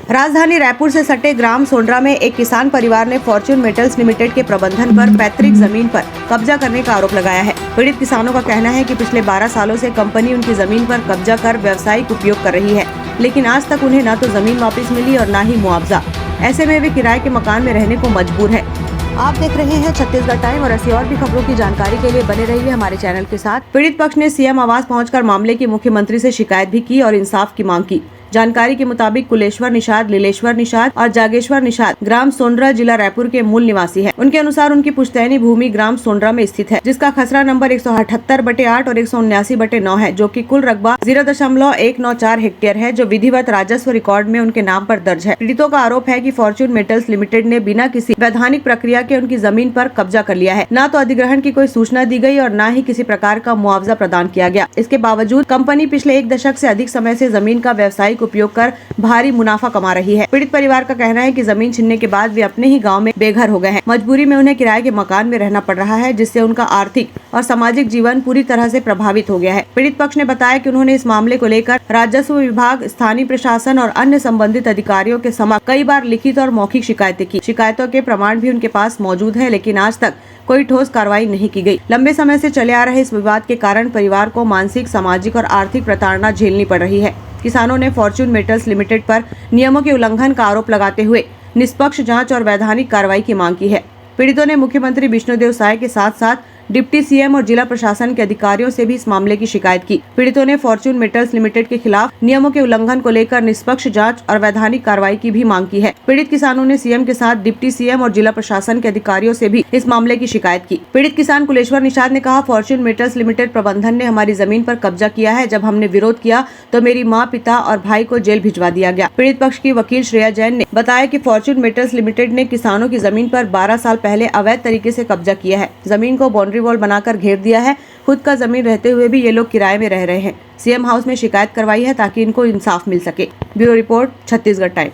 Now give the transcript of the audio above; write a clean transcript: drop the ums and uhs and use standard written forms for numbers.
राजधानी रायपुर से सटे ग्राम सोंड्रा में एक किसान परिवार ने फॉर्च्यून मेटल्स लिमिटेड के प्रबंधन पर पैतृक जमीन पर कब्जा करने का आरोप लगाया है। पीड़ित किसानों का कहना है कि पिछले 12 सालों से कंपनी उनकी जमीन पर कब्जा कर व्यावसायिक उपयोग कर रही है, लेकिन आज तक उन्हें न तो जमीन वापस मिली और न ही मुआवजा। ऐसे में वे किराए के मकान में रहने को मजबूर है। आप देख रहे हैं छत्तीसगढ़ टाइम और ऐसी और भी खबरों की जानकारी के लिए बने रहिए हमारे चैनल के साथ। पीड़ित पक्ष ने सीएम आवास पहुंचकर मामले की मुख्यमंत्री से शिकायत भी की और इंसाफ की मांग की। जानकारी के मुताबिक कुलेश्वर निषाद, लीलेश्वर निषाद और जागेश्वर निषाद ग्राम सोंड्रा, जिला रायपुर के मूल निवासी हैं। उनके अनुसार उनकी पुश्तैनी भूमि ग्राम सोंड्रा में स्थित है, जिसका खसरा नंबर 178/8 और 179/9 है, जो कि कुल रकबा 0.194 हेक्टेयर है, जो विधिवत राजस्व रिकॉर्ड में उनके नाम पर दर्ज है। पीड़ितों का आरोप है कि फॉर्च्यून मेटल्स लिमिटेड ने बिना किसी वैधानिक प्रक्रिया के उनकी जमीन पर कब्जा कर लिया है। न तो अधिग्रहण की कोई सूचना दी गई और न ही किसी प्रकार का मुआवजा प्रदान किया गया। इसके बावजूद कंपनी पिछले 1 दशक से अधिक समय से जमीन का व्यावसायिक उपयोग कर भारी मुनाफा कमा रही है। पीड़ित परिवार का कहना है कि जमीन छीनने के बाद वे अपने ही गांव में बेघर हो गए हैं। मजबूरी में उन्हें किराए के मकान में रहना पड़ रहा है, जिससे उनका आर्थिक और सामाजिक जीवन पूरी तरह से प्रभावित हो गया है। पीड़ित पक्ष ने बताया कि उन्होंने इस मामले को लेकर राजस्व विभाग, स्थानीय प्रशासन और अन्य संबंधित अधिकारियों के समक्ष कई बार लिखित और मौखिक शिकायतें की। शिकायतों के प्रमाण भी उनके पास मौजूद है, लेकिन आज तक कोई ठोस कार्रवाई नहीं की गई। लंबे समय से चले आ रहे इस विवाद के कारण परिवार को मानसिक, सामाजिक और आर्थिक प्रताड़ना झेलनी पड़ रही है। किसानों ने फॉर्च्यून मेटल्स लिमिटेड पर नियमों के उल्लंघन का आरोप लगाते हुए निष्पक्ष जांच और वैधानिक कार्रवाई की मांग की है। पीड़ितों ने मुख्यमंत्री विष्णुदेव साय के साथ साथ डिप्टी सीएम और जिला प्रशासन के अधिकारियों से भी इस मामले की शिकायत की। पीड़ितों ने फॉर्च्यून मेटल्स लिमिटेड के खिलाफ नियमों के उल्लंघन को लेकर निष्पक्ष जांच और वैधानिक कार्रवाई की भी मांग की है। पीड़ित किसानों ने सीएम के साथ डिप्टी सीएम और जिला प्रशासन के अधिकारियों से भी इस मामले की शिकायत की। पीड़ित किसान कुलेश्वर निषाद ने कहा, फॉर्च्यून मेटल्स लिमिटेड प्रबंधन ने हमारी जमीन पर कब्जा किया है। जब हमने विरोध किया तो मेरी माँ, पिता और भाई को जेल भिजवा दिया गया। पीड़ित पक्ष की वकील श्रेया जैन ने बताया कि फॉर्च्यून मेटल्स लिमिटेड ने किसानों की जमीन पर 12 साल पहले अवैध तरीके से कब्जा किया है। जमीन को बाउंड्री वॉल बनाकर घेर दिया है। खुद का जमीन रहते हुए भी ये लोग किराए में रह रहे हैं। सीएम हाउस में शिकायत करवाई है ताकि इनको इंसाफ मिल सके। Bureau report, Chhattisgarh time.